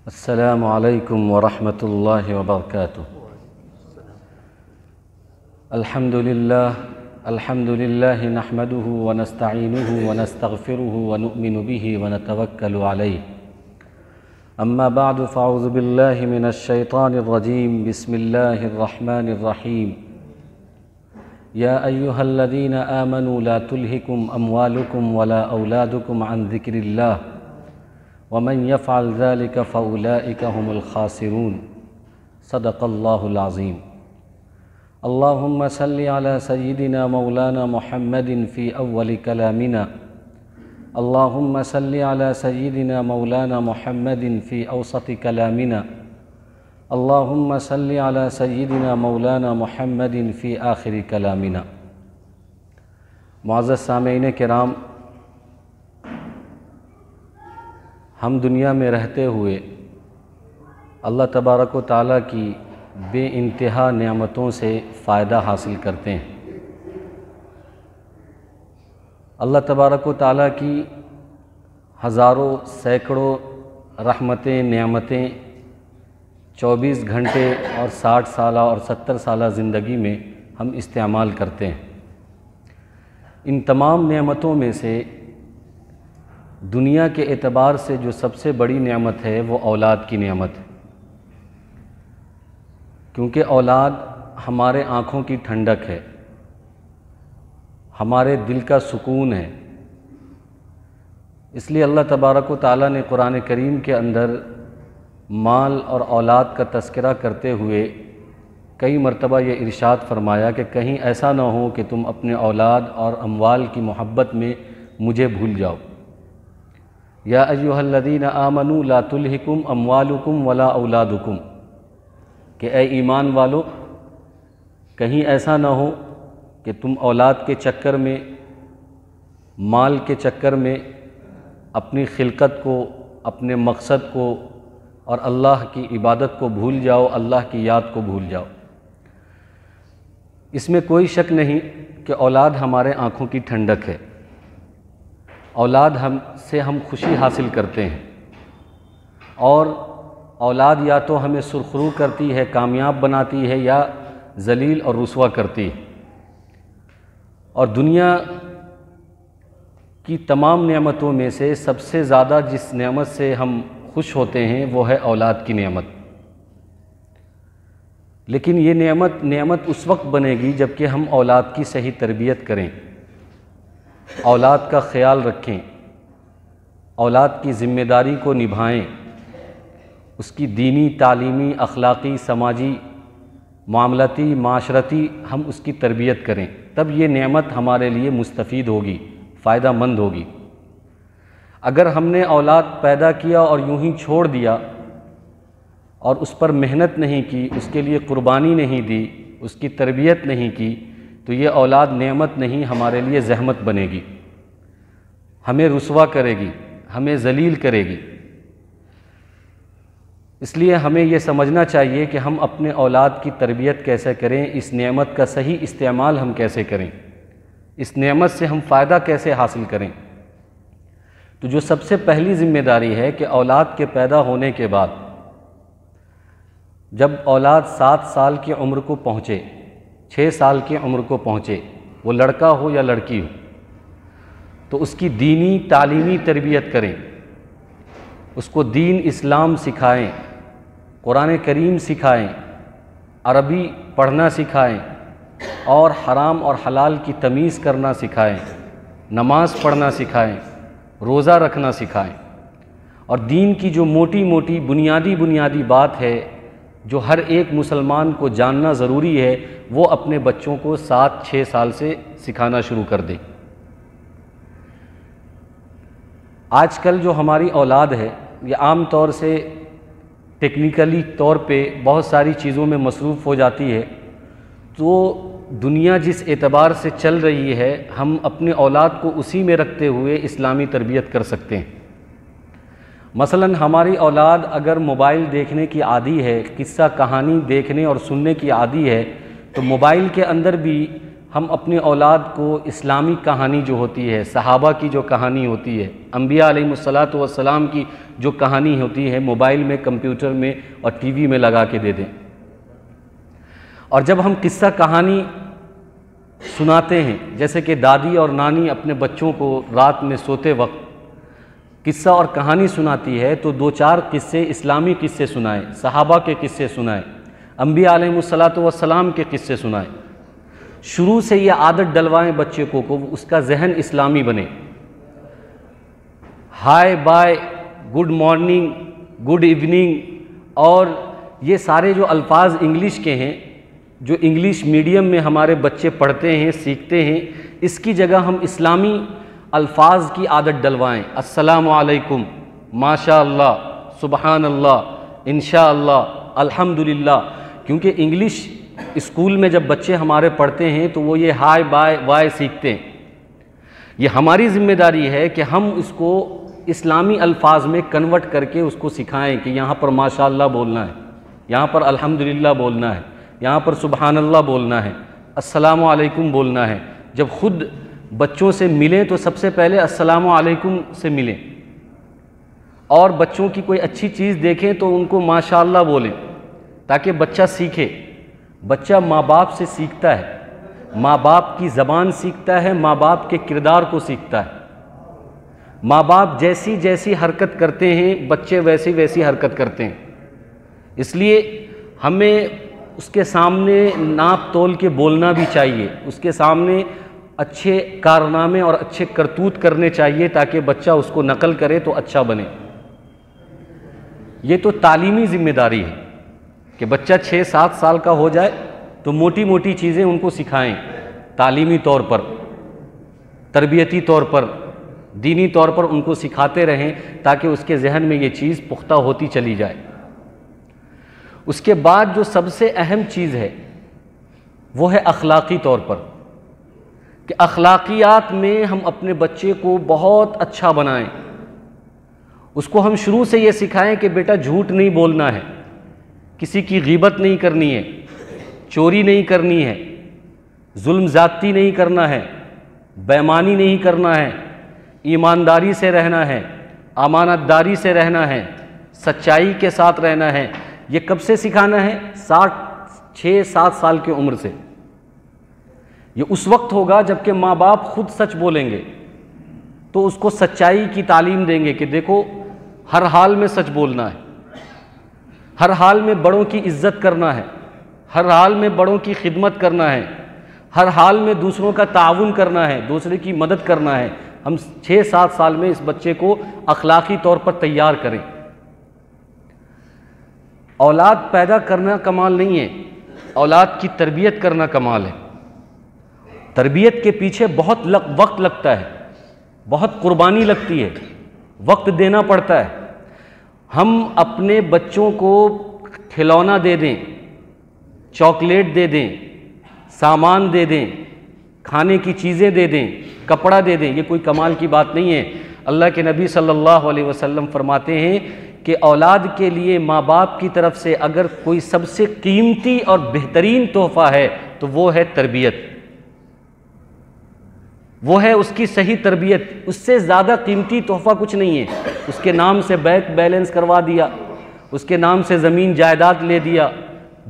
السلام علیکم ورحمۃ اللہ وبرکاتہ۔ الحمد للہ نحمده ونستعینه ونستغفره ونؤمن به ونتوکل علیہ، اما بعد فاعوذ باللہ من الشیطان الرجیم، بسم اللہ الرحمن الرحیم۔ یا ایہا الذین آمنوا لا تلہکم اموالکم ولا اولادکم عن ذکر اللہ ومن يفعل ذلك فأولئك هم الخاسرون۔ صدق اللہ العظیم۔ اللہم صل علی سیدنا مولانا محمد فی اول کلامنا، اللہم صل علی سیدنا مولانا محمد فی اوسط کلامنا، اللہم صل علی سیدنا مولانا محمد فی آخر کلامنا۔ معزز سامعین کرام، ہم دنیا میں رہتے ہوئے اللہ تبارک و تعالیٰ کی بے انتہا نعمتوں سے فائدہ حاصل کرتے ہیں۔ اللہ تبارک و تعالیٰ کی ہزاروں سینکڑوں رحمتیں نعمتیں 24 گھنٹے اور 60 سالہ اور 70 سالہ زندگی میں ہم استعمال کرتے ہیں۔ ان تمام نعمتوں میں سے دنیا کے اعتبار سے جو سب سے بڑی نعمت ہے وہ اولاد کی نعمت ہے، کیونکہ اولاد ہمارے آنکھوں کی ٹھنڈک ہے، ہمارے دل کا سکون ہے۔ اس لیے اللہ تبارک و تعالیٰ نے قرآن کریم کے اندر مال اور اولاد کا تذکرہ کرتے ہوئے کئی مرتبہ یہ ارشاد فرمایا کہ کہیں ایسا نہ ہو کہ تم اپنے اولاد اور اموال کی محبت میں مجھے بھول جاؤ۔ یا ایہا الذین آمنوا لا تلہکم اموالکم ولا اولادکم، کہ اے ایمان والو کہیں ایسا نہ ہو کہ تم اولاد کے چکر میں، مال کے چکر میں اپنی خلقت کو، اپنے مقصد کو اور اللہ کی عبادت کو بھول جاؤ، اللہ کی یاد کو بھول جاؤ۔ اس میں کوئی شک نہیں کہ اولاد ہمارے آنکھوں کی ٹھنڈک ہے، اولاد سے ہم خوشی حاصل کرتے ہیں، اور اولاد یا تو ہمیں سرخرو کرتی ہے، کامیاب بناتی ہے، یا ذلیل اور رسوا کرتی ہے۔ اور دنیا کی تمام نعمتوں میں سے سب سے زیادہ جس نعمت سے ہم خوش ہوتے ہیں وہ ہے اولاد کی نعمت۔ لیکن یہ نعمت اس وقت بنے گی جب کہ ہم اولاد کی صحیح تربیت کریں، اولاد کا خیال رکھیں، اولاد کی ذمہ داری کو نبھائیں، اس کی دینی، تعلیمی، اخلاقی، سماجی، معاملاتی، معاشرتی ہم اس کی تربیت کریں، تب یہ نعمت ہمارے لیے مستفید ہوگی، فائدہ مند ہوگی۔ اگر ہم نے اولاد پیدا کیا اور یوں ہی چھوڑ دیا اور اس پر محنت نہیں کی، اس کے لیے قربانی نہیں دی، اس کی تربیت نہیں کی، تو یہ اولاد نعمت نہیں، ہمارے لیے زحمت بنے گی، ہمیں رسوا کرے گی، ہمیں ذلیل کرے گی۔ اس لیے ہمیں یہ سمجھنا چاہیے کہ ہم اپنے اولاد کی تربیت کیسے کریں، اس نعمت کا صحیح استعمال ہم کیسے کریں، اس نعمت سے ہم فائدہ کیسے حاصل کریں۔ تو جو سب سے پہلی ذمہ داری ہے کہ اولاد کے پیدا ہونے کے بعد جب اولاد 7 سال کی عمر کو پہنچے، 6 سال کی عمر کو پہنچے، وہ لڑکا ہو یا لڑکی ہو، تو اس کی دینی تعلیمی تربیت کریں، اس کو دین اسلام سکھائیں، قرآن کریم سکھائیں، عربی پڑھنا سکھائیں، اور حرام اور حلال کی تمیز کرنا سکھائیں، نماز پڑھنا سکھائیں، روزہ رکھنا سکھائیں۔ اور دین کی جو موٹی موٹی بنیادی بات ہے جو ہر ایک مسلمان کو جاننا ضروری ہے، وہ اپنے بچوں کو 7-6 سال سے سکھانا شروع کر دیں۔ آج کل جو ہماری اولاد ہے یہ عام طور سے ٹیکنیکلی طور پہ بہت ساری چیزوں میں مصروف ہو جاتی ہے، تو دنیا جس اعتبار سے چل رہی ہے ہم اپنے اولاد کو اسی میں رکھتے ہوئے اسلامی تربیت کر سکتے ہیں۔ مثلاً ہماری اولاد اگر موبائل دیکھنے کی عادی ہے، قصہ کہانی دیکھنے اور سننے کی عادی ہے، تو موبائل کے اندر بھی ہم اپنی اولاد کو اسلامی کہانی جو ہوتی ہے، صحابہ کی جو کہانی ہوتی ہے، انبیاء علیہ الصلاۃ والسلام کی جو کہانی ہوتی ہے، موبائل میں، کمپیوٹر میں اور ٹی وی میں لگا کے دے دیں۔ اور جب ہم قصہ کہانی سناتے ہیں، جیسے کہ دادی اور نانی اپنے بچوں کو رات میں سوتے وقت قصہ اور کہانی سناتی ہے، تو 2-4 قصے اسلامی قصے سنائیں، صحابہ کے قصے سنائیں، انبیاء علیہ الصلاۃ والسلام کے قصے سنائیں۔ شروع سے یہ عادت ڈلوائیں بچے کو اس کا ذہن اسلامی بنے۔ Hi bye, good morning, good evening اور یہ سارے جو الفاظ انگلش کے ہیں، جو انگلش میڈیم میں ہمارے بچے پڑھتے ہیں، سیکھتے ہیں، اس کی جگہ ہم اسلامی الفاظ کی عادت ڈلوائیں۔ السلام علیکم، ماشاء اللہ، سبحان اللہ، انشاءاللہ، الحمدللہ۔ کیونکہ انگلش اسکول میں جب بچے ہمارے پڑھتے ہیں تو وہ یہ ہائے بائے وائے سیکھتے ہیں۔ یہ ہماری ذمہ داری ہے کہ ہم اس کو اسلامی الفاظ میں کنورٹ کر کے اس کو سکھائیں کہ یہاں پر ماشاء اللہ بولنا ہے، یہاں پر الحمدللہ بولنا ہے، یہاں پر سبحان اللہ بولنا ہے، السلام علیکم بولنا ہے۔ جب خود بچوں سے ملیں تو سب سے پہلے السلام علیکم سے ملیں، اور بچوں کی کوئی اچھی چیز دیکھیں تو ان کو ماشاء اللہ بولیں، تاکہ بچہ سیکھے۔ بچہ ماں باپ سے سیکھتا ہے، ماں باپ کی زبان سیکھتا ہے، ماں باپ کے کردار کو سیکھتا ہے۔ ماں باپ جیسی جیسی حرکت کرتے ہیں بچے ویسی ویسی حرکت کرتے ہیں۔ اس لیے ہمیں اس کے سامنے ناپ تول کے بولنا بھی چاہیے، اس کے سامنے اچھے کارنامے اور اچھے کرتوت کرنے چاہیے تاکہ بچہ اس کو نقل کرے تو اچھا بنے۔ یہ تو تعلیمی ذمہ داری ہے کہ بچہ 6-7 سال کا ہو جائے تو موٹی موٹی چیزیں ان کو سکھائیں، تعلیمی طور پر، تربیتی طور پر، دینی طور پر ان کو سکھاتے رہیں تاکہ اس کے ذہن میں یہ چیز پختہ ہوتی چلی جائے۔ اس کے بعد جو سب سے اہم چیز ہے وہ ہے اخلاقی طور پر، کہ اخلاقیات میں ہم اپنے بچے کو بہت اچھا بنائیں۔ اس کو ہم شروع سے یہ سکھائیں کہ بیٹا جھوٹ نہیں بولنا ہے، کسی کی غیبت نہیں کرنی ہے، چوری نہیں کرنی ہے، ظلم زیادتی نہیں کرنا ہے، بے ایمانی نہیں کرنا ہے، ایمانداری سے رہنا ہے، امانت داری سے رہنا ہے، سچائی کے ساتھ رہنا ہے۔ یہ کب سے سکھانا ہے؟ 6-7 سال کی عمر سے۔ یہ اس وقت ہوگا جب کہ ماں باپ خود سچ بولیں گے تو اس کو سچائی کی تعلیم دیں گے کہ دیکھو ہر حال میں سچ بولنا ہے، ہر حال میں بڑوں کی عزت کرنا ہے، ہر حال میں بڑوں کی خدمت کرنا ہے، ہر حال میں دوسروں کا تعاون کرنا ہے، دوسرے کی مدد کرنا ہے۔ ہم 6-7 سال میں اس بچے کو اخلاقی طور پر تیار کریں۔ اولاد پیدا کرنا کمال نہیں ہے، اولاد کی تربیت کرنا کمال ہے۔ تربیت کے پیچھے بہت وقت لگتا ہے، بہت قربانی لگتی ہے، وقت دینا پڑتا ہے۔ ہم اپنے بچوں کو کھلونا دے دیں، چاکلیٹ دے دیں، سامان دے دیں، کھانے کی چیزیں دے دیں، کپڑا دے دیں، یہ کوئی کمال کی بات نہیں ہے۔ اللہ کے نبی صلی اللہ علیہ وسلم فرماتے ہیں کہ اولاد کے لیے ماں باپ کی طرف سے اگر کوئی سب سے قیمتی اور بہترین تحفہ ہے تو وہ ہے تربیت، وہ ہے اس کی صحیح تربیت۔ اس سے زیادہ قیمتی تحفہ کچھ نہیں ہے۔ اس کے نام سے بینک بیلنس کروا دیا، اس کے نام سے زمین جائیداد لے دیا،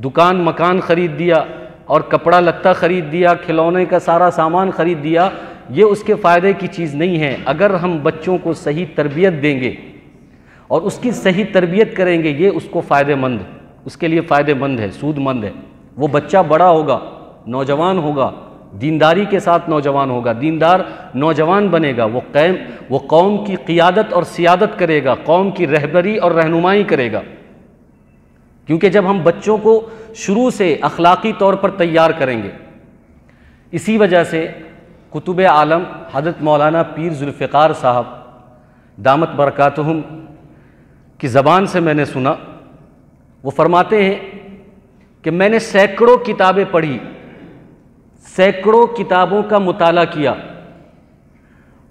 دکان مکان خرید دیا اور کپڑا لتا خرید دیا، کھلونے کا سارا سامان خرید دیا، یہ اس کے فائدے کی چیز نہیں ہے۔ اگر ہم بچوں کو صحیح تربیت دیں گے اور اس کی صحیح تربیت کریں گے، یہ اس کو فائدہ مند، اس کے لیے فائدہ مند ہے، سود مند ہے۔ وہ بچہ بڑا ہوگا، نوجوان ہوگا، دینداری کے ساتھ نوجوان ہوگا، دیندار نوجوان بنے گا، وہ قوم کی قیادت اور سیادت کرے گا، قوم کی رہبری اور رہنمائی کرے گا۔ کیونکہ جب ہم بچوں کو شروع سے اخلاقی طور پر تیار کریں گے، اسی وجہ سے قطب عالم حضرت مولانا پیر ذوالفقار صاحب دامت برکاتہم کی زبان سے میں نے سنا، وہ فرماتے ہیں کہ میں نے سینکڑوں کتابیں پڑھی، سینکڑوں کتابوں کا مطالعہ کیا،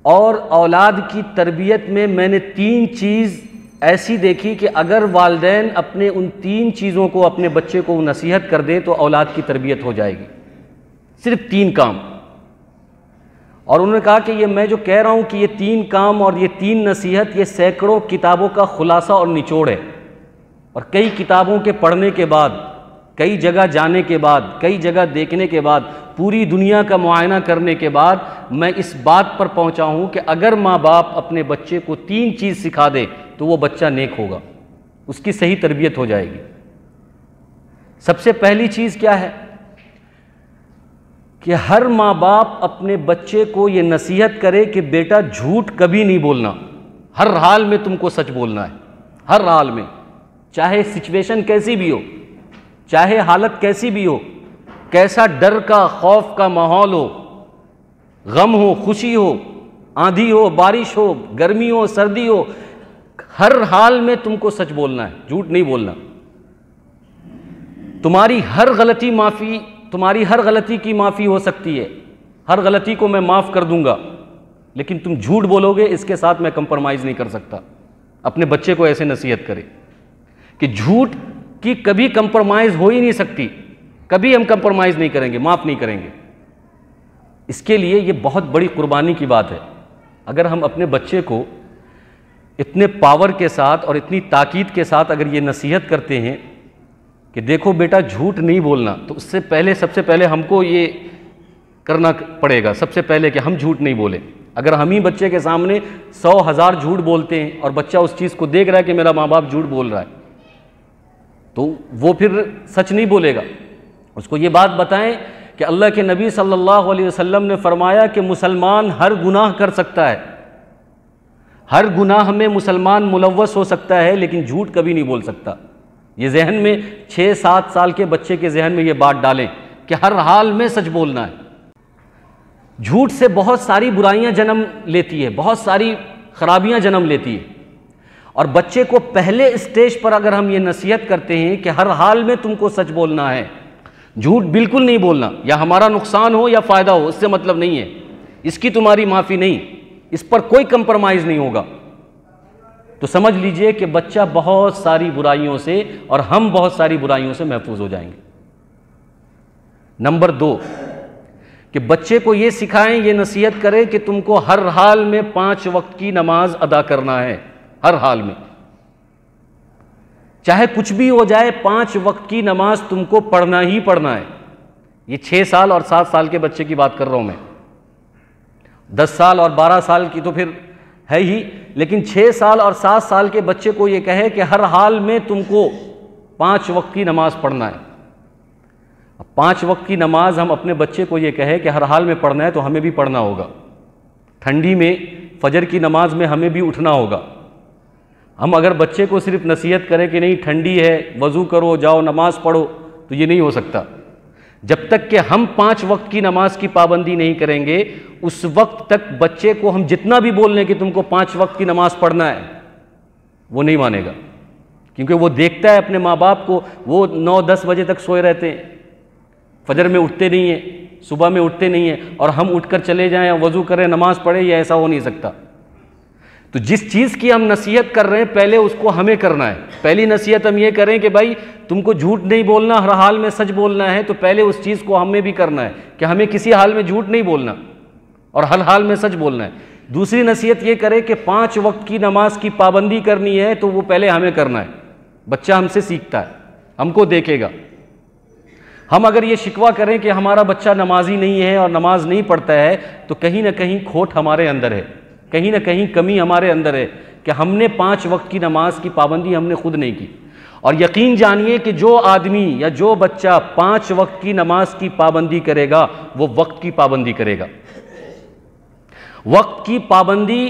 اور اولاد کی تربیت میں نے 3 چیز ایسی دیکھی کہ اگر والدین اپنے ان 3 چیزوں کو اپنے بچے کو نصیحت کر دے تو اولاد کی تربیت ہو جائے گی۔ صرف 3 کام. اور انہوں نے کہا کہ یہ میں جو کہہ رہا ہوں کہ یہ 3 کام اور یہ 3 نصیحت یہ سینکڑوں کتابوں کا خلاصہ اور نچوڑ ہے. اور کئی کتابوں کے پڑھنے کے بعد، کئی جگہ جانے کے بعد، کئی جگہ دیکھنے کے بعد، پوری دنیا کا معائنہ کرنے کے بعد میں اس بات پر پہنچا ہوں کہ اگر ماں باپ اپنے بچے کو 3 چیز سکھا دے تو وہ بچہ نیک ہوگا، اس کی صحیح تربیت ہو جائے گی. سب سے پہلی چیز کیا ہے کہ ہر ماں باپ اپنے بچے کو یہ نصیحت کرے کہ بیٹا جھوٹ کبھی نہیں بولنا، ہر حال میں تم کو سچ بولنا ہے. ہر حال میں، چاہے سچویشن کیسی بھی ہو، چاہے حالت کیسی بھی ہو، کیسا ڈر کا، خوف کا ماحول ہو، غم ہو، خوشی ہو، آندھی ہو، بارش ہو، گرمی ہو، سردی ہو، ہر حال میں تم کو سچ بولنا ہے، جھوٹ نہیں بولنا. تمہاری ہر غلطی کی معافی ہو سکتی ہے، ہر غلطی کو میں معاف کر دوں گا، لیکن تم جھوٹ بولو گے اس کے ساتھ میں کمپرمائز نہیں کر سکتا. اپنے بچے کو ایسے نصیحت کرے کہ جھوٹ کی کبھی کمپرمائز ہو ہی نہیں سکتی، کبھی ہم کمپرمائز نہیں کریں گے، معاف نہیں کریں گے. اس کے لیے یہ بہت بڑی قربانی کی بات ہے. اگر ہم اپنے بچے کو اتنے پاور کے ساتھ اور اتنی تاکید کے ساتھ اگر یہ نصیحت کرتے ہیں کہ دیکھو بیٹا جھوٹ نہیں بولنا، تو اس سے پہلے سب سے پہلے ہم کو یہ کرنا پڑے گا سب سے پہلے کہ ہم جھوٹ نہیں بولیں. اگر ہم ہی بچے کے سامنے 100,000 جھوٹ بولتے ہیں اور بچہ اس چیز کو دیکھ رہا ہے کہ میرا ماں باپ جھوٹ بول رہا ہے، تو وہ پھر سچ نہیں بولے گا. اس کو یہ بات بتائیں کہ اللہ کے نبی صلی اللہ علیہ وسلم نے فرمایا کہ مسلمان ہر گناہ کر سکتا ہے، ہر گناہ میں مسلمان ملوث ہو سکتا ہے، لیکن جھوٹ کبھی نہیں بول سکتا. یہ ذہن میں 6-7 سال کے بچے کے ذہن میں یہ بات ڈالیں کہ ہر حال میں سچ بولنا ہے. جھوٹ سے بہت ساری برائیاں جنم لیتی ہے، بہت ساری خرابیاں جنم لیتی ہے. اور بچے کو پہلے اسٹیج پر اگر ہم یہ نصیحت کرتے ہیں کہ ہر حال میں تم کو سچ بولنا ہے، جھوٹ بالکل نہیں بولنا، یا ہمارا نقصان ہو یا فائدہ ہو اس سے مطلب نہیں ہے، اس کی تمہاری معافی نہیں، اس پر کوئی کمپرمائز نہیں ہوگا، تو سمجھ لیجئے کہ بچہ بہت ساری برائیوں سے اور ہم بہت ساری برائیوں سے محفوظ ہو جائیں گے. نمبر 2 کہ بچے کو یہ سکھائیں، یہ نصیحت کریں کہ تم کو ہر حال میں 5 وقت کی نماز ادا کرنا ہے. ہر حال میں چاہے کچھ بھی ہو جائے 5 وقت کی نماز تم کو پڑھنا ہی پڑھنا ہے. یہ 6 سال اور 7 سال کے بچے کی بات کر رہا ہوں میں، 10 سال اور 12 سال کی تو پھر ہے ہی، لیکن 6 سال اور 7 سال کے بچے کو یہ کہے کہ ہر حال میں تم کو 5 وقت کی نماز پڑھنا ہے. 5 وقت کی نماز ہم اپنے بچے کو یہ کہے کہ ہر حال میں پڑھنا ہے تو ہمیں بھی پڑھنا ہوگا. ٹھنڈی میں فجر کی نماز میں ہمیں بھی اٹھنا ہوگا. ہم اگر بچے کو صرف نصیحت کریں کہ نہیں ٹھنڈی ہے وضو کرو جاؤ نماز پڑھو، تو یہ نہیں ہو سکتا. جب تک کہ ہم 5 وقت کی نماز کی پابندی نہیں کریں گے، اس وقت تک بچے کو ہم جتنا بھی بول لیں کہ تم کو 5 وقت کی نماز پڑھنا ہے، وہ نہیں مانے گا. کیونکہ وہ دیکھتا ہے اپنے ماں باپ کو، وہ 9-10 بجے تک سوئے رہتے ہیں، فجر میں اٹھتے نہیں ہیں، صبح میں اٹھتے نہیں ہیں، اور ہم اٹھ کر چلے جائیں وضو کریں نماز پڑھیں، یہ ایسا ہو نہیں سکتا. تو جس چیز کی ہم نصیحت کر رہے ہیں پہلے اس کو ہمیں کرنا ہے. پہلی نصیحت ہم یہ کریں کہ بھائی تم کو جھوٹ نہیں بولنا، ہر حال میں سچ بولنا ہے، تو پہلے اس چیز کو ہمیں بھی کرنا ہے کہ ہمیں کسی حال میں جھوٹ نہیں بولنا اور ہر حال میں سچ بولنا ہے. دوسری نصیحت یہ کرے کہ 5 وقت کی نماز کی پابندی کرنی ہے تو وہ پہلے ہمیں کرنا ہے. بچہ ہم سے سیکھتا ہے، ہم کو دیکھے گا. ہم اگر یہ شکوہ کریں کہ ہمارا بچہ نمازی نہیں ہے اور نماز نہیں پڑھتا ہے، تو کہیں نہ کہیں کھوٹ ہمارے اندر ہے، کہیں نہ کہیں کمی ہمارے اندر ہے کہ ہم نے 5 وقت کی نماز کی پابندی ہم نے خود نہیں کی. اور یقین جانیے کہ جو آدمی یا جو بچہ 5 وقت کی نماز کی پابندی کرے گا وہ وقت کی پابندی کرے گا. وقت کی پابندی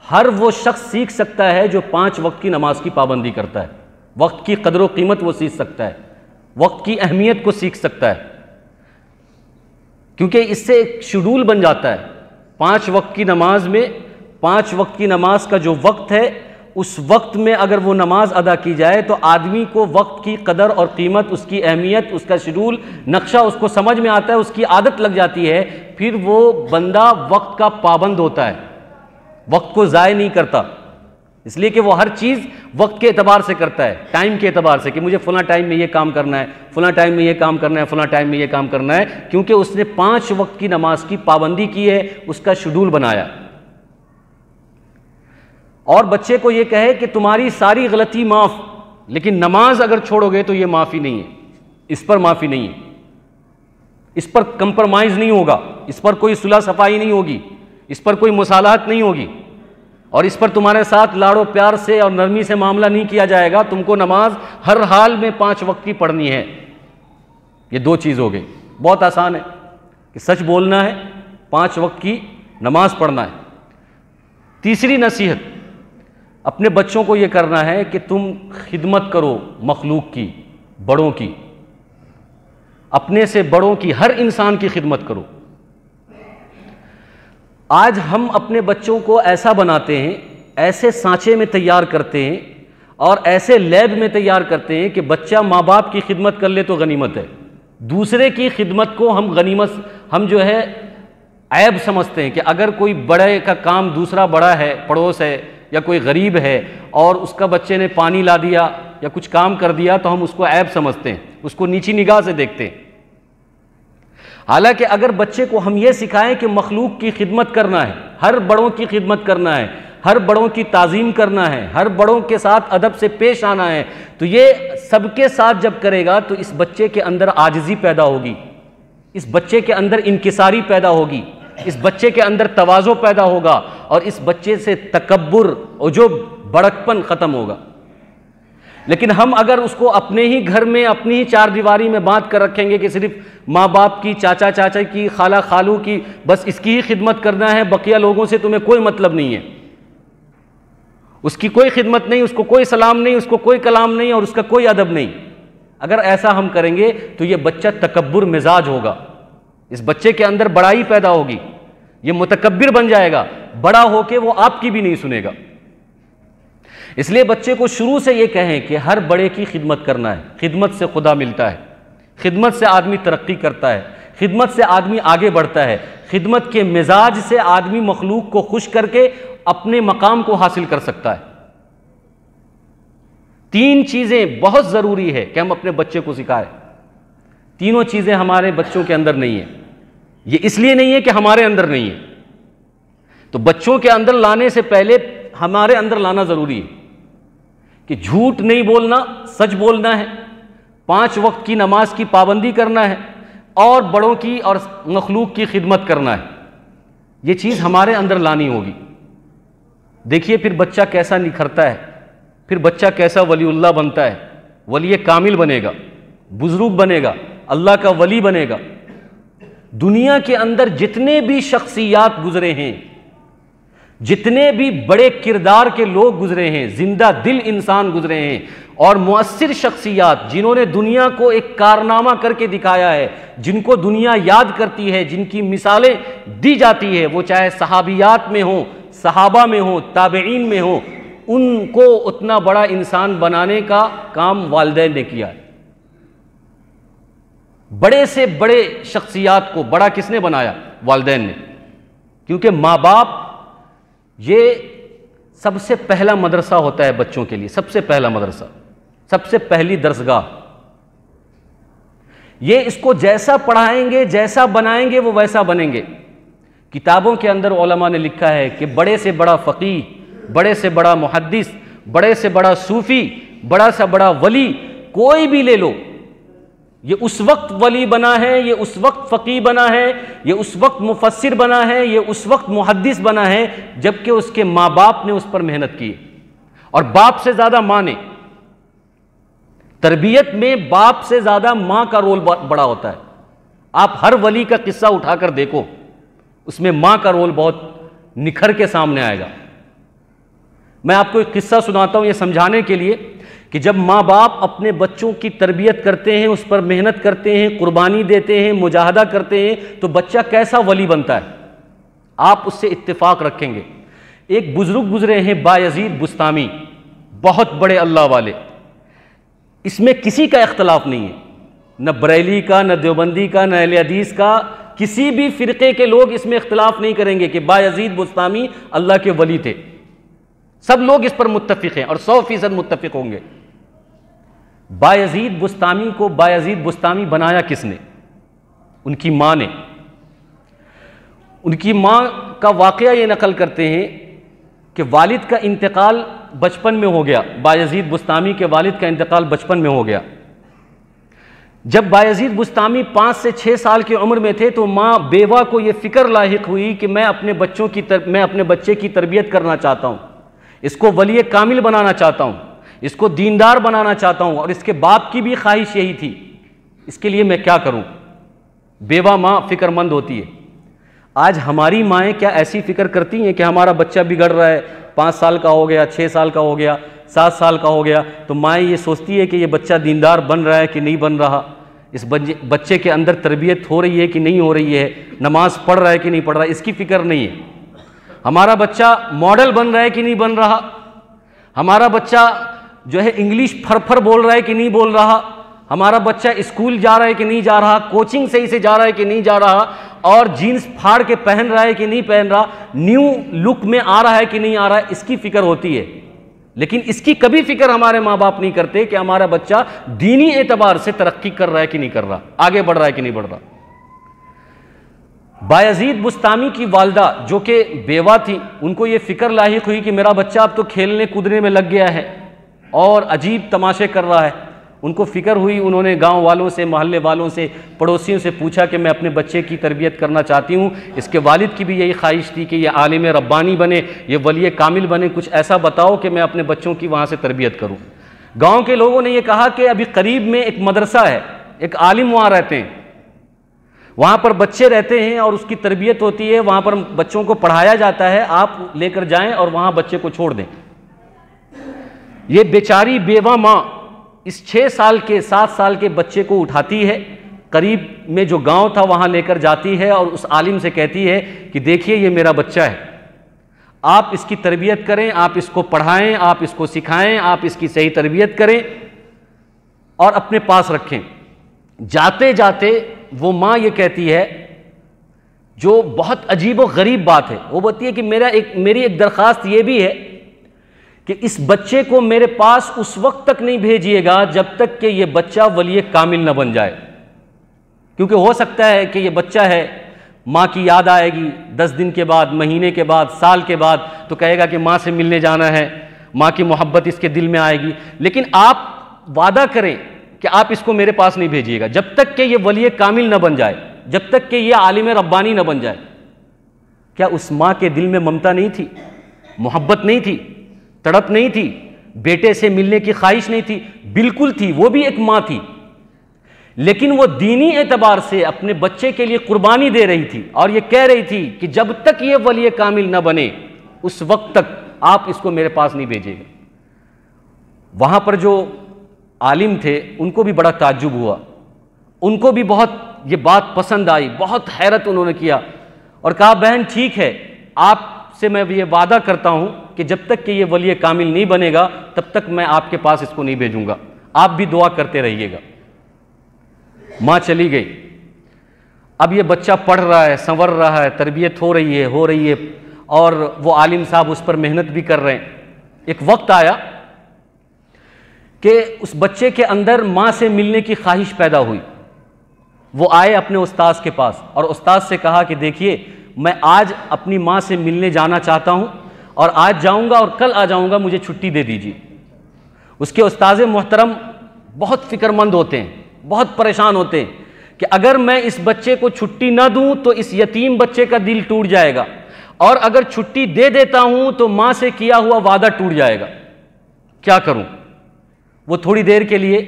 ہر وہ شخص سیکھ سکتا ہے جو 5 وقت کی نماز کی پابندی کرتا ہے. وقت کی قدر و قیمت وہ سیکھ سکتا ہے، وقت کی اہمیت کو سیکھ سکتا ہے، کیونکہ اس سے ایک شیڈول بن جاتا ہے. 5 وقت کی نماز میں 5 وقت کی نماز کا جو وقت ہے، اس وقت میں اگر وہ نماز ادا کی جائے تو آدمی کو وقت کی قدر اور قیمت، اس کی اہمیت، اس کا شیڈول، نقشہ اس کو سمجھ میں آتا ہے، اس کی عادت لگ جاتی ہے. پھر وہ بندہ وقت کا پابند ہوتا ہے، وقت کو ضائع نہیں کرتا. اس لیے کہ وہ ہر چیز وقت کے اعتبار سے کرتا ہے، ٹائم کے اعتبار سے، کہ مجھے فلاں ٹائم میں یہ کام کرنا ہے، فلاں ٹائم میں یہ کام کرنا ہے، فلاں ٹائم میں یہ کام کرنا ہے، کیونکہ اس نے 5 وقت کی نماز کی پابندی کی ہے، اس کا شیڈول بنایا۔ اور بچے کو یہ کہے کہ تمہاری ساری غلطی معاف، لیکن نماز اگر چھوڑو گے تو یہ معافی نہیں ہے، اس پر معافی نہیں ہے، اس پر کمپرمائز نہیں ہوگا، اس پر کوئی صلح صفائی نہیں ہوگی، اس پر کوئی مصالحت نہیں ہوگی، اور اس پر تمہارے ساتھ لاڑو پیار سے اور نرمی سے معاملہ نہیں کیا جائے گا۔ تم کو نماز ہر حال میں 5 وقت کی پڑھنی ہے۔ یہ 2 چیز ہو گئی، بہت آسان ہے کہ سچ بولنا ہے، 5 وقت کی نماز پڑھنا ہے۔ تیسری نصیحت اپنے بچوں کو یہ کرنا ہے کہ تم خدمت کرو مخلوق کی، بڑوں کی، اپنے سے بڑوں کی، ہر انسان کی خدمت کرو۔ آج ہم اپنے بچوں کو ایسا بناتے ہیں، ایسے سانچے میں تیار کرتے ہیں اور ایسے لیب میں تیار کرتے ہیں کہ بچہ ماں باپ کی خدمت کر لے تو غنیمت ہے، دوسرے کی خدمت کو ہم جو ہے عیب سمجھتے ہیں، کہ اگر کوئی بڑے کا کام دوسرا بڑا ہے، پڑوس ہے یا کوئی غریب ہے اور اس کا بچے نے پانی لا دیا یا کچھ کام کر دیا تو ہم اس کو عیب سمجھتے ہیں، اس کو نیچی نگاہ سے دیکھتے ہیں۔ حالانکہ اگر بچے کو ہم یہ سکھائیں کہ مخلوق کی خدمت کرنا ہے، ہر بڑوں کی خدمت کرنا ہے، ہر بڑوں کی تعظیم کرنا ہے، ہر بڑوں کے ساتھ ادب سے پیش آنا ہے، تو یہ سب کے ساتھ جب کرے گا تو اس بچے کے اندر عاجزی پیدا ہوگی، اس بچے کے اندر انکساری پیدا ہوگی، اس بچے کے اندر تواضع پیدا ہوگا، اور اس بچے سے تکبر، عجب، بڑکپن ختم ہوگا۔ لیکن ہم اگر اس کو اپنے ہی گھر میں، اپنی ہی 4 دیواری میں باندھ کر رکھیں گے کہ صرف ماں باپ کی، چاچا چاچا کی، خالہ خالو کی، بس اس کی ہی خدمت کرنا ہے، بقیہ لوگوں سے تمہیں کوئی مطلب نہیں ہے، اس کی کوئی خدمت نہیں، اس کو کوئی سلام نہیں، اس کو کوئی کلام نہیں، اور اس کا کوئی ادب نہیں، اگر ایسا ہم کریں گے تو یہ بچہ تکبر مزاج ہوگا، اس بچے کے اندر بڑائی پیدا ہوگی، یہ متکبر بن جائے گا، بڑا ہو کے وہ آپ کی بھی نہیں سنے گا۔ اس لیے بچے کو شروع سے یہ کہیں کہ ہر بڑے کی خدمت کرنا ہے، خدمت سے خدا ملتا ہے، خدمت سے آدمی ترقی کرتا ہے، خدمت سے آدمی آگے بڑھتا ہے، خدمت کے مزاج سے آدمی مخلوق کو خوش کر کے اپنے مقام کو حاصل کر سکتا ہے۔ 3 چیزیں بہت ضروری ہے کہ ہم اپنے بچے کو سکھائیں، تینوں چیزیں ہمارے بچوں کے اندر نہیں ہیں۔ یہ اس لیے نہیں ہے کہ ہمارے اندر نہیں ہے، تو بچوں کے اندر لانے سے پہلے ہمارے اندر لانا ضروری ہے کہ جھوٹ نہیں بولنا، سچ بولنا ہے، 5 وقت کی نماز کی پابندی کرنا ہے، اور بڑوں کی اور مخلوق کی خدمت کرنا ہے۔ یہ چیز ہمارے اندر لانی ہوگی۔ دیکھیے پھر بچہ کیسا نکھرتا ہے، پھر بچہ کیسا ولی اللہ بنتا ہے، ولی کامل بنے گا، بزرگ بنے گا، اللہ کا ولی بنے گا۔ دنیا کے اندر جتنے بھی شخصیات گزرے ہیں، جتنے بھی بڑے کردار کے لوگ گزرے ہیں، زندہ دل انسان گزرے ہیں، اور مؤثر شخصیات جنہوں نے دنیا کو ایک کارنامہ کر کے دکھایا ہے، جن کو دنیا یاد کرتی ہے، جن کی مثالیں دی جاتی ہے، وہ چاہے صحابیات میں ہوں، صحابہ میں ہوں، تابعین میں ہوں، ان کو اتنا بڑا انسان بنانے کا کام والدین نے کیا ہے۔ بڑے سے بڑے شخصیات کو بڑا کس نے بنایا؟ والدین نے، کیونکہ ماں باپ یہ سب سے پہلا مدرسہ ہوتا ہے بچوں کے لیے، سب سے پہلا مدرسہ، سب سے پہلی درسگاہ۔ یہ اس کو جیسا پڑھائیں گے، جیسا بنائیں گے، وہ ویسا بنیں گے۔ کتابوں کے اندر علماء نے لکھا ہے کہ بڑے سے بڑا فقیہ، بڑے سے بڑا محدث، بڑے سے بڑا صوفی، بڑا سے بڑا ولی کوئی بھی لے لو، یہ اس وقت ولی بنا ہے، یہ اس وقت فقیہ بنا ہے، یہ اس وقت مفسر بنا ہے، یہ اس وقت محدث بنا ہے جبکہ اس کے ماں باپ نے اس پر محنت کی، اور باپ سے زیادہ ماں نے۔ تربیت میں باپ سے زیادہ ماں کا رول بڑا ہوتا ہے۔ آپ ہر ولی کا قصہ اٹھا کر دیکھو، اس میں ماں کا رول بہت نکھر کے سامنے آئے گا۔ میں آپ کو ایک قصہ سناتا ہوں یہ سمجھانے کے لیے کہ جب ماں باپ اپنے بچوں کی تربیت کرتے ہیں، اس پر محنت کرتے ہیں، قربانی دیتے ہیں، مجاہدہ کرتے ہیں، تو بچہ کیسا ولی بنتا ہے، آپ اس سے اتفاق رکھیں گے۔ ایک بزرگ گزرے ہیں بایزید بستامی، بہت بڑے اللہ والے، اس میں کسی کا اختلاف نہیں ہے، نہ بریلی کا، نہ دیوبندی کا، نہ اہل حدیث کا، کسی بھی فرقے کے لوگ اس میں اختلاف نہیں کریں گے کہ بایزید بستامی اللہ کے ولی تھے۔ سب لوگ اس پر متفق ہیں اور 100% متفق ہوں گے۔ بایزید بسطامی کو بایزید بسطامی بنایا کس نے؟ ان کی ماں نے۔ ان کی ماں کا واقعہ یہ نقل کرتے ہیں کہ والد کا انتقال بچپن میں ہو گیا، بایزید بسطامی کے والد کا انتقال بچپن میں ہو گیا۔ جب بایزید بسطامی 5 سے 6 سال کی عمر میں تھے تو ماں بیوہ کو یہ فکر لاحق ہوئی کہ میں اپنے بچے کی تربیت کرنا چاہتا ہوں، اس کو ولی کامل بنانا چاہتا ہوں، اس کو دیندار بنانا چاہتا ہوں، اور اس کے باپ کی بھی خواہش یہی تھی، اس کے لیے میں کیا کروں؟ بیوہ ماں فکر مند ہوتی ہے۔ آج ہماری مائیں کیا ایسی فکر کرتی ہیں کہ ہمارا بچہ بگڑ رہا ہے، 5 سال کا ہو گیا، 6 سال کا ہو گیا، 7 سال کا ہو گیا، تو مائیں یہ سوچتی ہے کہ یہ بچہ دیندار بن رہا ہے کہ نہیں بن رہا، اس بچے کے اندر تربیت ہو رہی ہے کہ نہیں ہو رہی ہے، نماز پڑھ رہا ہے کہ نہیں پڑھ رہا ہے، اس کی فکر نہیں ہے۔ ہمارا بچہ ماڈل بن رہا ہے کہ نہیں بن رہا، ہمارا بچہ جو ہے انگلش پھر بول رہا ہے کہ نہیں بول رہا، ہمارا بچہ اسکول جا رہا ہے کہ نہیں جا رہا، کوچنگ صحیح سے جا رہا ہے کہ نہیں جا رہا، اور جینس پھاڑ کے پہن رہا ہے کہ نہیں پہن رہا، نیو لک میں آ رہا ہے کہ نہیں آ رہا ہے، اس کی فکر ہوتی ہے۔ لیکن اس کی کبھی فکر ہمارے ماں باپ نہیں کرتے کہ ہمارا بچہ دینی اعتبار سے ترقی کر رہا ہے کہ نہیں کر رہا، آگے بڑھ رہا ہے کہ نہیں بڑھ رہا۔ بایزید بسطامی کی والدہ جو کہ بیوہ تھی، ان کو یہ فکر لاحق ہوئی کہ میرا بچہ اب تو کھیلنے کودنے میں لگ گیا ہے اور عجیب تماشے کر رہا ہے۔ ان کو فکر ہوئی، انہوں نے گاؤں والوں سے، محلے والوں سے، پڑوسیوں سے پوچھا کہ میں اپنے بچے کی تربیت کرنا چاہتی ہوں، اس کے والد کی بھی یہی خواہش تھی کہ یہ عالم ربانی بنے، یہ ولی کامل بنے، کچھ ایسا بتاؤ کہ میں اپنے بچوں کی وہاں سے تربیت کروں۔ گاؤں کے لوگوں نے یہ کہا کہ ابھی قریب میں ایک مدرسہ ہے، ایک عالم وہاں رہتے ہیں، وہاں پر بچے رہتے ہیں اور اس کی تربیت ہوتی ہے، وہاں پر بچوں کو پڑھایا جاتا ہے، آپ لے کر جائیں اور وہاں بچے کو چھوڑ دیں۔ یہ بیچاری بیوہ ماں اس 6 سال کے 7 سال کے بچے کو اٹھاتی ہے، قریب میں جو گاؤں تھا وہاں لے کر جاتی ہے اور اس عالم سے کہتی ہے کہ دیکھیے یہ میرا بچہ ہے، آپ اس کی تربیت کریں، آپ اس کو پڑھائیں، آپ اس کو سکھائیں، آپ اس کی صحیح تربیت کریں اور اپنے پاس رکھیں۔ جاتے جاتے وہ ماں یہ کہتی ہے، جو بہت عجیب و غریب بات ہے، وہ بولتی ہے کہ میری ایک درخواست یہ بھی ہے کہ اس بچے کو میرے پاس اس وقت تک نہیں بھیجیے گا جب تک کہ یہ بچہ ولی کامل نہ بن جائے، کیونکہ ہو سکتا ہے کہ یہ بچہ ہے، ماں کی یاد آئے گی 10 دن کے بعد، مہینے کے بعد، سال کے بعد، تو کہے گا کہ ماں سے ملنے جانا ہے، ماں کی محبت اس کے دل میں آئے گی، لیکن آپ وعدہ کریں کہ آپ اس کو میرے پاس نہیں بھیجیے گا جب تک کہ یہ ولی کامل نہ بن جائے، جب تک کہ یہ عالم ربانی نہ بن جائے۔ کیا اس ماں کے دل میں ممتا نہیں تھی، محبت نہیں تھی، تڑپ نہیں تھی، بیٹے سے ملنے کی خواہش نہیں تھی؟ بالکل تھی، وہ بھی ایک ماں تھی، لیکن وہ دینی اعتبار سے اپنے بچے کے لیے قربانی دے رہی تھی اور یہ کہہ رہی تھی کہ جب تک یہ ولی کامل نہ بنے اس وقت تک آپ اس کو میرے پاس نہیں بھیجے گا۔ وہاں پر جو عالم تھے ان کو بھی بڑا تعجب ہوا، ان کو بھی بہت یہ بات پسند آئی، بہت حیرت انہوں نے کیا اور کہا بہن ٹھیک ہے، آپ سے میں یہ وعدہ کرتا ہوں کہ جب تک کہ یہ ولی کامل نہیں بنے گا تب تک میں آپ کے پاس اس کو نہیں بھیجوں گا، آپ بھی دعا کرتے رہیے گا۔ ماں چلی گئی، اب یہ بچہ پڑھ رہا ہے، سنور رہا ہے، تربیت ہو رہی ہے اور وہ عالم صاحب اس پر محنت بھی کر رہے ہیں۔ ایک وقت آیا کہ اس بچے کے اندر ماں سے ملنے کی خواہش پیدا ہوئی، وہ آئے اپنے استاذ کے پاس اور استاذ سے کہا کہ دیکھیے میں آج اپنی ماں سے ملنے جانا چاہتا ہوں اور آج جاؤں گا اور کل آ جاؤں گا، مجھے چھٹی دے دیجیے۔ اس کے استاذ محترم بہت فکر مند ہوتے ہیں، بہت پریشان ہوتے ہیں کہ اگر میں اس بچے کو چھٹی نہ دوں تو اس یتیم بچے کا دل ٹوٹ جائے گا، اور اگر چھٹی دے دیتا ہوں تو ماں سے کیا ہوا وعدہ ٹوٹ جائے گا، کیا کروں؟ وہ تھوڑی دیر کے لیے،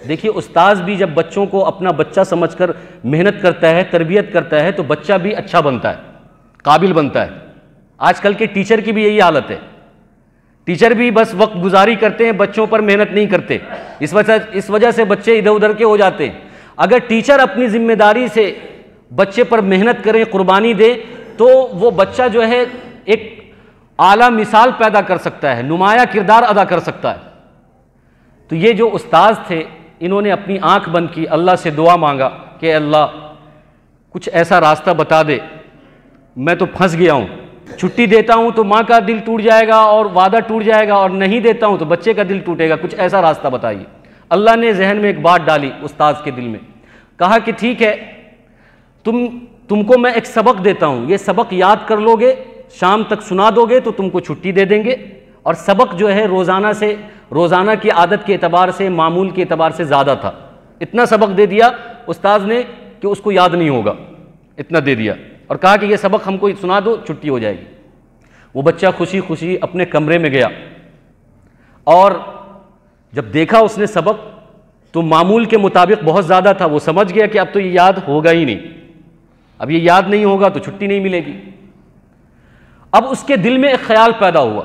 دیکھیے استاذ بھی جب بچوں کو اپنا بچہ سمجھ کر محنت کرتا ہے، تربیت کرتا ہے، تو بچہ بھی اچھا بنتا ہے، قابل بنتا ہے۔ آج کل کے ٹیچر کی بھی یہی حالت ہے، ٹیچر بھی بس وقت گزاری کرتے ہیں، بچوں پر محنت نہیں کرتے، اس وجہ سے بچے ادھر ادھر کے ہو جاتے ہیں۔ اگر ٹیچر اپنی ذمہ داری سے بچے پر محنت کریں، قربانی دے، تو وہ بچہ جو ہے ایک اعلیٰ مثال پیدا کر سکتا ہے، نمایاں کردار ادا کر سکتا ہے۔ تو یہ جو استاذ تھے انہوں نے اپنی آنکھ بند کی، اللہ سے دعا مانگا کہ اللہ کچھ ایسا راستہ بتا دے، میں تو پھنس گیا ہوں، چھٹی دیتا ہوں تو ماں کا دل ٹوٹ جائے گا اور وعدہ ٹوٹ جائے گا، اور نہیں دیتا ہوں تو بچے کا دل ٹوٹے گا، کچھ ایسا راستہ بتائیے۔ اللہ نے ذہن میں ایک بات ڈالی استاذ کے دل میں، کہا کہ ٹھیک ہے، تم کو میں ایک سبق دیتا ہوں، یہ سبق یاد کر لو گے، شام تک سنا دو گے تو تم کو چھٹی دے دیں گے، اور سبق جو ہے روزانہ کی عادت کے اعتبار سے، معمول کے اعتبار سے زیادہ تھا۔ اتنا سبق دے دیا استاذ نے کہ اس کو یاد نہیں ہوگا، اتنا دے دیا، اور کہا کہ یہ سبق ہم کو سنا دو، چھٹی ہو جائے گی۔ وہ بچہ خوشی خوشی اپنے کمرے میں گیا، اور جب دیکھا اس نے سبق تو معمول کے مطابق بہت زیادہ تھا، وہ سمجھ گیا کہ اب تو یہ یاد ہوگا ہی نہیں، اب یہ یاد نہیں ہوگا تو چھٹی نہیں ملے گی۔ اب اس کے دل میں ایک خیال پیدا ہوا،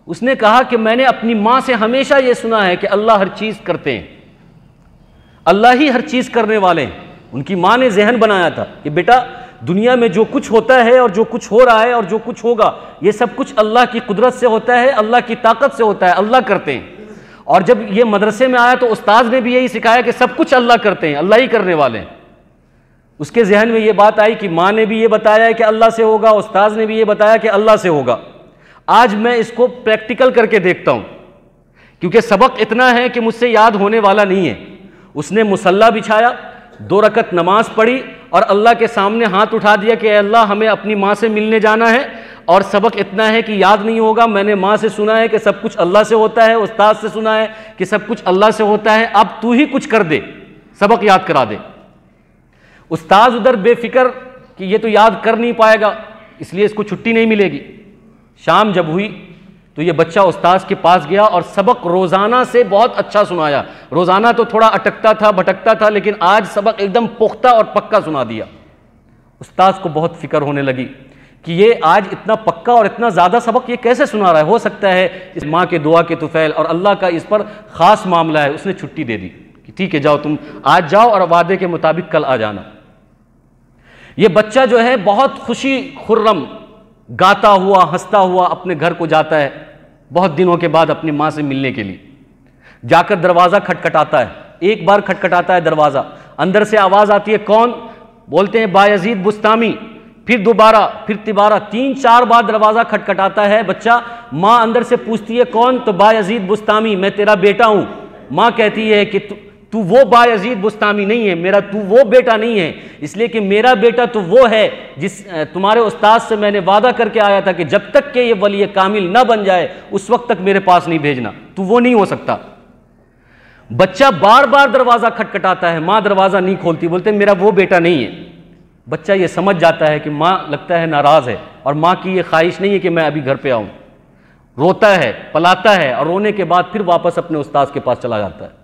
اس نے کہا کہ میں نے اپنی ماں سے ہمیشہ یہ سنا ہے کہ اللہ ہر چیز کرتے ہیں، اللہ ہی ہر چیز کرنے والے ہیں۔ ان کی ماں نے ذہن بنایا تھا کہ بیٹا دنیا میں جو کچھ ہوتا ہے اور جو کچھ ہو رہا ہے اور جو کچھ ہوگا، یہ سب کچھ اللہ کی قدرت سے ہوتا ہے، اللہ کی طاقت سے ہوتا ہے، اللہ کرتے ہیں۔ اور جب یہ مدرسے میں آیا تو استاذ نے بھی یہی سکھایا کہ سب کچھ اللہ کرتے ہیں، اللہ ہی کرنے والے ہیں۔ اس کے ذہن میں یہ بات آئی کہ ماں نے بھی یہ بتایا ہے کہ اللہ سے ہوگا، استاذ نے بھی یہ بتایا کہ اللہ سے ہوگا، آج میں اس کو پریکٹیکل کر کے دیکھتا ہوں، کیونکہ سبق اتنا ہے کہ مجھ سے یاد ہونے والا نہیں ہے۔ اس نے مصلی بچھایا، 2 رکعت نماز پڑھی، اور اللہ کے سامنے ہاتھ اٹھا دیا کہ اے اللہ ہمیں اپنی ماں سے ملنے جانا ہے، اور سبق اتنا ہے کہ یاد نہیں ہوگا، میں نے ماں سے سنا ہے کہ سب کچھ اللہ سے ہوتا ہے، استاد سے سنا ہے کہ سب کچھ اللہ سے ہوتا ہے، اب تو ہی کچھ کر دے، سبق یاد کرا دے۔ استاد ادھر بے فکر کہ یہ تو یاد کر نہیں پائے گا، اس لیے اس کو چھٹی نہیں ملے گی۔ شام جب ہوئی تو یہ بچہ استاذ کے پاس گیا اور سبق روزانہ سے بہت اچھا سنایا۔ روزانہ تو تھوڑا اٹکتا تھا، بھٹکتا تھا، لیکن آج سبق ایک دم پختہ اور پکا سنا دیا۔ استاذ کو بہت فکر ہونے لگی کہ یہ آج اتنا پکا اور اتنا زیادہ سبق یہ کیسے سنا رہا ہے، ہو سکتا ہے اس ماں کے دعا کے طفیل اور اللہ کا اس پر خاص معاملہ ہے۔ اس نے چھٹی دے دی کہ ٹھیک ہے جاؤ، تم آج جاؤ اور وعدے کے مطابق کل آ جانا۔ یہ بچہ جو ہے بہت خوشی خرم گاتا ہوا ہنستا ہوا اپنے گھر کو جاتا ہے، بہت دنوں کے بعد اپنی ماں سے ملنے کے لیے جا کر دروازہ کھٹکھٹاتا ہے۔ ایک بار کھٹکھٹاتا ہے دروازہ، اندر سے آواز آتی ہے، کون؟ بولتے ہیں بایزید بستامی۔ پھر دوبارہ، پھر تیبارہ، 3-4 بار دروازہ کھٹکھٹاتا ہے بچہ۔ ماں اندر سے پوچھتی ہے کون؟ تو بایزید بستامی، میں تیرا بیٹا ہوں۔ ماں کہتی ہے کہ تو وہ بایزید بستامی نہیں ہے، تو وہ بیٹا نہیں ہے، اس لیے کہ میرا بیٹا تو وہ ہے جس تمہارے استاد سے میں نے وعدہ کر کے آیا تھا کہ جب تک کہ یہ ولی کامل نہ بن جائے اس وقت تک میرے پاس نہیں بھیجنا، تو وہ نہیں ہو سکتا۔ بچہ بار بار دروازہ کھٹکھٹاتا ہے، ماں دروازہ نہیں کھولتی، بولتے ہیں میرا وہ بیٹا نہیں ہے۔ بچہ یہ سمجھ جاتا ہے کہ ماں لگتا ہے ناراض ہے، اور ماں کی یہ خواہش نہیں ہے کہ میں ابھی گھر پہ آؤں۔ روتا ہے، پلاتا ہے، اور رونے کے بعد پھر واپس اپنے استاد کے پاس چلا جاتا ہے۔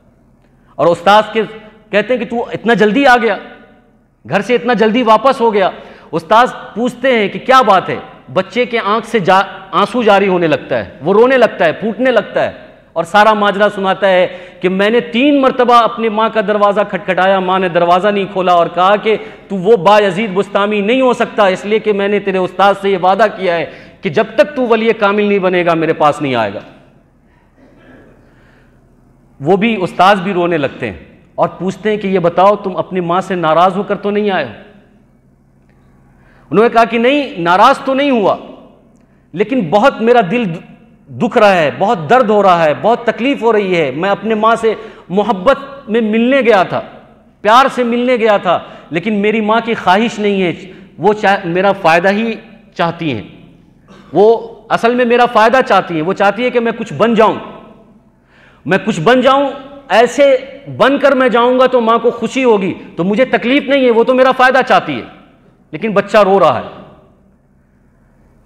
اور استاد کہتے ہیں کہ تو اتنا جلدی آ گیا، گھر سے اتنا جلدی واپس ہو گیا۔ استاد پوچھتے ہیں کہ کیا بات ہے؟ بچے کے آنکھ سے آنسو جاری ہونے لگتا ہے، وہ رونے لگتا ہے، پھوٹنے لگتا ہے، اور سارا ماجرا سناتا ہے کہ میں نے 3 مرتبہ اپنی ماں کا دروازہ کھٹکھٹایا، ماں نے دروازہ نہیں کھولا، اور کہا کہ تو وہ بایزید بستامی نہیں ہو سکتا، اس لیے کہ میں نے تیرے استاد سے یہ وعدہ کیا ہے کہ جب تک تو ولی کامل نہیں بنے گا میرے پاس نہیں آئے گا۔ وہ بھی استاد بھی رونے لگتے ہیں اور پوچھتے ہیں کہ یہ بتاؤ تم اپنی ماں سے ناراض ہو کر تو نہیں آئے ہو؟ انہوں نے کہا کہ نہیں، ناراض تو نہیں ہوا، لیکن بہت میرا دل دکھ رہا ہے، بہت درد ہو رہا ہے، بہت تکلیف ہو رہی ہے۔ میں اپنے ماں سے محبت میں ملنے گیا تھا، پیار سے ملنے گیا تھا، لیکن میری ماں کی خواہش نہیں ہے، وہ میرا فائدہ ہی چاہتی ہیں، وہ اصل میں میرا فائدہ چاہتی ہیں، وہ چاہتی ہے کہ میں کچھ بن جاؤں، میں کچھ بن جاؤں، ایسے بن کر میں جاؤں گا تو ماں کو خوشی ہوگی، تو مجھے تکلیف نہیں ہے، وہ تو میرا فائدہ چاہتی ہے۔ لیکن بچہ رو رہا ہے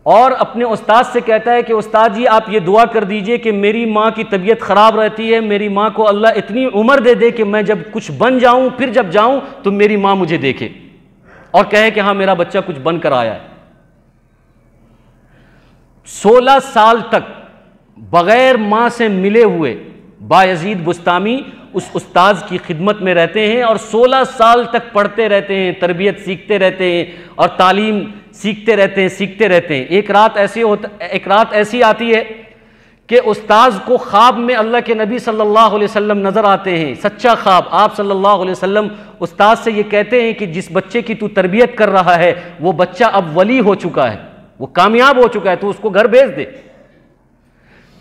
اور اپنے استاد سے کہتا ہے کہ استاد جی آپ یہ دعا کر دیجئے کہ میری ماں کی طبیعت خراب رہتی ہے، میری ماں کو اللہ اتنی عمر دے دے کہ میں جب کچھ بن جاؤں، پھر جب جاؤں تو میری ماں مجھے دیکھے اور کہے کہ ہاں میرا بچہ کچھ بن کر آیا ہے۔ 16 سال تک بغیر ماں سے ملے ہوئے بایزید بستامی اس استاد کی خدمت میں رہتے ہیں، اور 16 سال تک پڑھتے رہتے ہیں، تربیت سیکھتے رہتے ہیں، اور تعلیم سیکھتے رہتے ہیں۔ ایک رات ایسی آتی ہے کہ استاذ کو خواب میں اللہ کے نبی صلی اللہ علیہ وسلم نظر آتے ہیں، سچا خواب۔ آپ صلی اللہ علیہ وسلم استاذ سے یہ کہتے ہیں کہ جس بچے کی تو تربیت کر رہا ہے وہ بچہ اب ولی ہو چکا ہے، وہ کامیاب ہو چکا ہے، تو اس کو گھر بھیج دے۔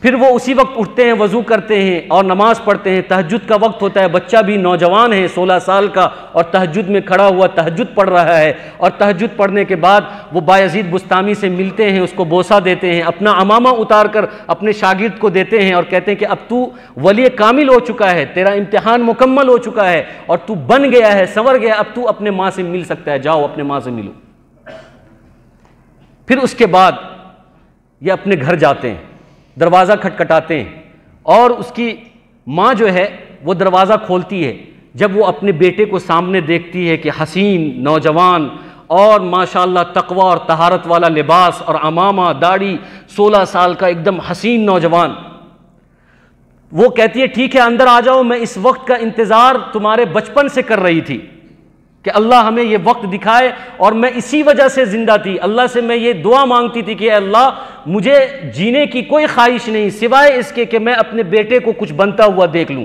پھر وہ اسی وقت اٹھتے ہیں، وضو کرتے ہیں اور نماز پڑھتے ہیں، تہجد کا وقت ہوتا ہے، بچہ بھی نوجوان ہے 16 سال کا اور تہجد میں کھڑا ہوا تہجد پڑھ رہا ہے، اور تہجد پڑھنے کے بعد وہ بایزید بستامی سے ملتے ہیں، اس کو بوسہ دیتے ہیں، اپنا عمامہ اتار کر اپنے شاگرد کو دیتے ہیں اور کہتے ہیں کہ اب تو ولی کامل ہو چکا ہے، تیرا امتحان مکمل ہو چکا ہے اور تو بن گیا ہے، سنور گیا، اب تو اپنے ماں سے مل سکتا ہے، جاؤ اپنے ماں سے ملو۔ پھر اس کے بعد یہ اپنے گھر جاتے ہیں، دروازہ کھٹکھٹاتے ہیں، اور اس کی ماں جو ہے وہ دروازہ کھولتی ہے۔ جب وہ اپنے بیٹے کو سامنے دیکھتی ہے کہ حسین نوجوان اور ماشاءاللہ تقوی اور طہارت والا لباس اور عمامہ داڑھی، 16 سال کا ایک دم حسین نوجوان، وہ کہتی ہے ٹھیک ہے اندر آ جاؤ، میں اس وقت کا انتظار تمہارے بچپن سے کر رہی تھی کہ اللہ ہمیں یہ وقت دکھائے، اور میں اسی وجہ سے زندہ تھی، اللہ سے میں یہ دعا مانگتی تھی کہ اے اللہ مجھے جینے کی کوئی خواہش نہیں سوائے اس کے کہ میں اپنے بیٹے کو کچھ بنتا ہوا دیکھ لوں۔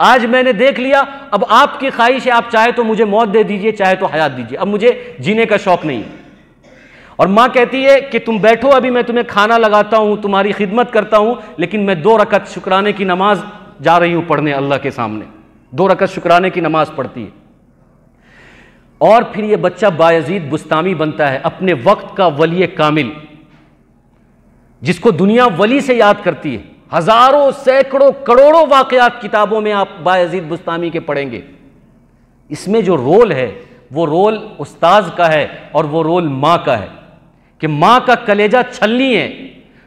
آج میں نے دیکھ لیا، اب آپ کی خواہش ہے، آپ چاہے تو مجھے موت دے دیجئے، چاہے تو حیات دیجئے، اب مجھے جینے کا شوق نہیں۔ اور ماں کہتی ہے کہ تم بیٹھو، ابھی میں تمہیں کھانا لگاتا ہوں، تمہاری خدمت کرتا ہوں، لیکن میں 2 رکعت شکرانے کی نماز جا رہی ہوں پڑھنے اللہ کے سامنے۔ 2 رکعت شکرانے کی نماز پڑھتی ہے، اور پھر یہ بچہ بایزید بستامی بنتا ہے، اپنے وقت کا ولی کامل، جس کو دنیا ولی سے یاد کرتی ہے۔ ہزاروں سینکڑوں کروڑوں واقعات کتابوں میں آپ بایزید بستامی کے پڑھیں گے۔ اس میں جو رول ہے وہ رول استاذ کا ہے اور وہ رول ماں کا ہے، کہ ماں کا کلیجہ چھلنی ہے،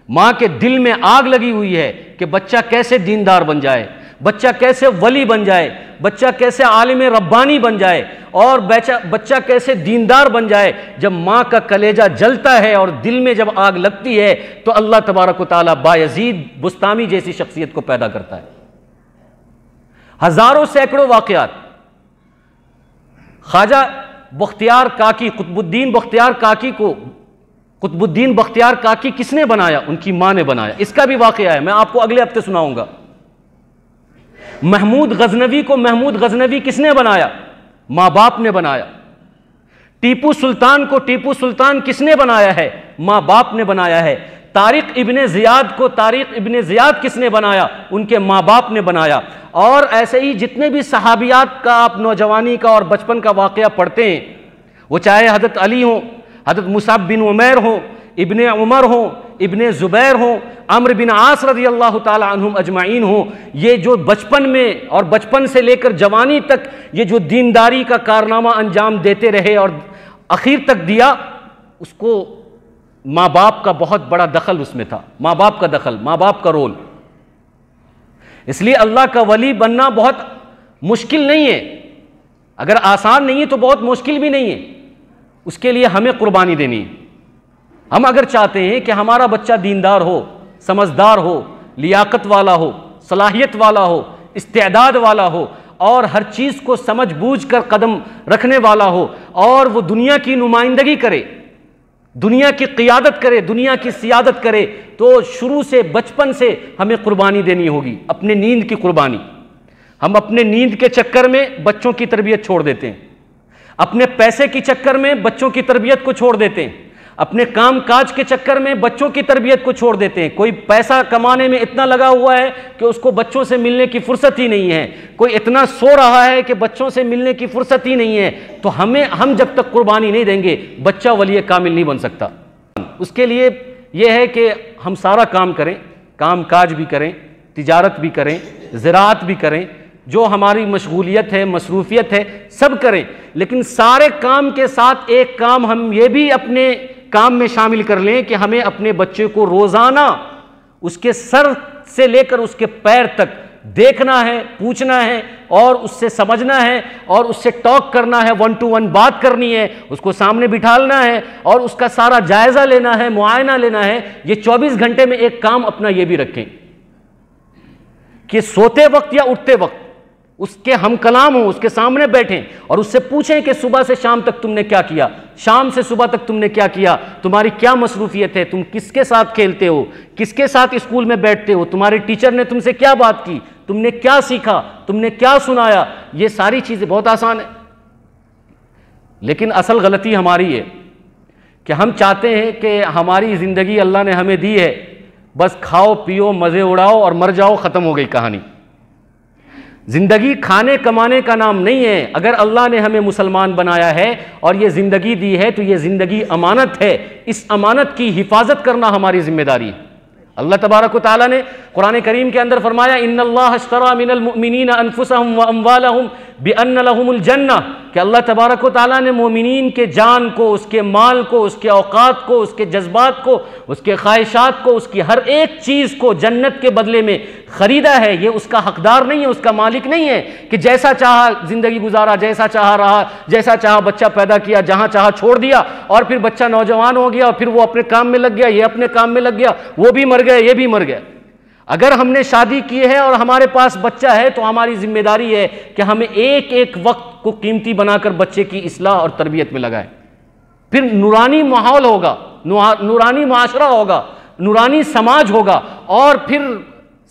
ماں کے دل میں آگ لگی ہوئی ہے کہ بچہ کیسے دیندار بن جائے، بچہ کیسے ولی بن جائے، بچہ کیسے عالم ربانی بن جائے، اور بچہ کیسے دیندار بن جائے۔ جب ماں کا کلیجہ جلتا ہے اور دل میں جب آگ لگتی ہے تو اللہ تبارک و تعالیٰ بایزید بستامی جیسی شخصیت کو پیدا کرتا ہے۔ ہزاروں سینکڑوں واقعات۔ خواجہ بختیار کاکی، قطب الدین بختیار کاکی کو قطب الدین بختیار کاکی کس نے بنایا؟ ان کی ماں نے بنایا۔ اس کا بھی واقعہ ہے، میں آپ کو اگلے ہفتے سناؤں گا۔ محمود غزنوی کو محمود غزنوی کس نے بنایا؟ ماں باپ نے بنایا۔ ٹیپو سلطان کو ٹیپو سلطان کس نے بنایا ہے؟ ماں باپ نے بنایا ہے۔ طارق ابن زیاد کو طارق ابن زیاد کس نے بنایا؟ ان کے ماں باپ نے بنایا۔ اور ایسے ہی جتنے بھی صحابیات کا آپ نوجوانی کا اور بچپن کا واقعہ پڑھتے ہیں، وہ چاہے حضرت علی ہوں، حضرت مصعب بن عمیر ہوں، ابن عمر ہوں، ابن زبیر ہوں، عمرو بن عاص رضی اللہ تعالی عنہم اجمعین ہوں، یہ جو بچپن میں اور بچپن سے لے کر جوانی تک یہ جو دینداری کا کارنامہ انجام دیتے رہے اور اخیر تک دیا، اس کو ماں باپ کا بہت بڑا دخل اس میں تھا، ماں باپ کا دخل، ماں باپ کا رول۔ اس لیے اللہ کا ولی بننا بہت مشکل نہیں ہے، اگر آسان نہیں ہے تو بہت مشکل بھی نہیں ہے، اس کے لیے ہمیں قربانی دینی ہے۔ ہم اگر چاہتے ہیں کہ ہمارا بچہ دیندار ہو، سمجھدار ہو، لیاقت والا ہو، صلاحیت والا ہو، استعداد والا ہو، اور ہر چیز کو سمجھ بوجھ کر قدم رکھنے والا ہو، اور وہ دنیا کی نمائندگی کرے، دنیا کی قیادت کرے، دنیا کی سیادت کرے، تو شروع سے بچپن سے ہمیں قربانی دینی ہوگی، اپنے نیند کی قربانی۔ ہم اپنے نیند کے چکر میں بچوں کی تربیت چھوڑ دیتے ہیں، اپنے پیسے کی چکر میں بچوں کی تربیت کو چھوڑ دیتے ہیں، اپنے کام کاج کے چکر میں بچوں کی تربیت کو چھوڑ دیتے ہیں۔ کوئی پیسہ کمانے میں اتنا لگا ہوا ہے کہ اس کو بچوں سے ملنے کی فرصت ہی نہیں ہے، کوئی اتنا سو رہا ہے کہ بچوں سے ملنے کی فرصت ہی نہیں ہے۔ تو ہم جب تک قربانی نہیں دیں گے بچہ ولی کامل نہیں بن سکتا۔ اس کے لیے یہ ہے کہ ہم سارا کام کریں، کام کاج بھی کریں، تجارت بھی کریں، زراعت بھی کریں، جو ہماری مشغولیت ہے، مصروفیت ہے، سب کریں، لیکن سارے کام کے ساتھ ایک کام ہم یہ بھی اپنے کام میں شامل کر لیں کہ ہمیں اپنے بچے کو روزانہ اس کے سر سے لے کر اس کے پیر تک دیکھنا ہے، پوچھنا ہے، اور اس سے سمجھنا ہے، اور اس سے ٹاک کرنا ہے، 1 to 1 بات کرنی ہے، اس کو سامنے بٹھالنا ہے، اور اس کا سارا جائزہ لینا ہے، معائنہ لینا ہے۔ یہ 24 گھنٹے میں ایک کام اپنا یہ بھی رکھیں کہ سوتے وقت یا اٹھتے وقت اس کے ہم کلام ہوں، اس کے سامنے بیٹھیں اور اس سے پوچھیں کہ صبح سے شام تک تم نے کیا کیا، شام سے صبح تک تم نے کیا کیا، تمہاری کیا مصروفیت ہے، تم کس کے ساتھ کھیلتے ہو، کس کے ساتھ اسکول میں بیٹھتے ہو، تمہارے ٹیچر نے تم سے کیا بات کی، تم نے کیا سیکھا، تم نے کیا سنایا۔ یہ ساری چیزیں بہت آسان ہیں، لیکن اصل غلطی ہماری ہے کہ کہ ہم چاہتے ہیں کہ ہماری زندگی اللہ نے ہمیں دی ہے، بس کھاؤ پیو مزے اڑاؤ اور مر جاؤ، ختم ہو گئی کہانی۔ زندگی کھانے کمانے کا نام نہیں ہے۔ اگر اللہ نے ہمیں مسلمان بنایا ہے اور یہ زندگی دی ہے تو یہ زندگی امانت ہے، اس امانت کی حفاظت کرنا ہماری ذمہ داری ہے۔ اللہ تبارک و تعالیٰ نے قرآن کریم کے اندر فرمایا ان اللہ اشترى من المؤمنین انفسهم واموالهم بان لهم الجنہ، کہ اللہ تبارک و تعالیٰ نے مومنین کے جان کو، اس کے مال کو، اس کے اوقات کو، اس کے جذبات کو، اس کے خواہشات کو، اس کی ہر ایک چیز کو جنت کے بدلے میں خریدا ہے۔ یہ اس کا حقدار نہیں ہے، اس کا مالک نہیں ہے کہ جیسا چاہا زندگی گزارا، جیسا چاہا رہا، جیسا چاہا بچہ پیدا کیا، جہاں چاہا چھوڑ دیا، اور پھر بچہ نوجوان ہو گیا اور پھر وہ اپنے کام میں لگ گیا، یہ اپنے کام میں لگ گیا، وہ بھی مر گئے، یہ بھی مر گیا۔ اگر ہم نے شادی کی ہے اور ہمارے پاس بچہ ہے تو ہماری ذمہ داری ہے کہ ہمیں ایک ایک وقت کو قیمتی بنا کر بچے کی اصلاح اور تربیت میں لگائیں۔ پھر نورانی ماحول ہوگا، نورانی معاشرہ ہوگا، نورانی سماج ہوگا، اور پھر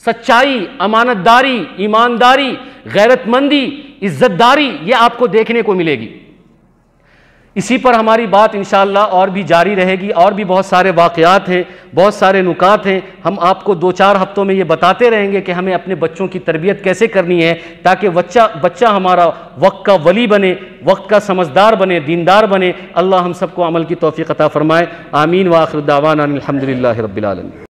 سچائی، امانت داری، ایمانداری، غیرت مندی، عزت داری یہ آپ کو دیکھنے کو ملے گی۔ اسی پر ہماری بات انشاءاللہ اور بھی جاری رہے گی، اور بھی بہت سارے واقعات ہیں، بہت سارے نکات ہیں۔ ہم آپ کو 2-4 ہفتوں میں یہ بتاتے رہیں گے کہ ہمیں اپنے بچوں کی تربیت کیسے کرنی ہے تاکہ بچہ ہمارا وقت کا ولی بنے، وقت کا سمجھدار بنے، دیندار بنے۔ اللہ ہم سب کو عمل کی توفیق عطا فرمائے۔ آمین۔ وآخر دعوانا الحمدللہ رب العالمین۔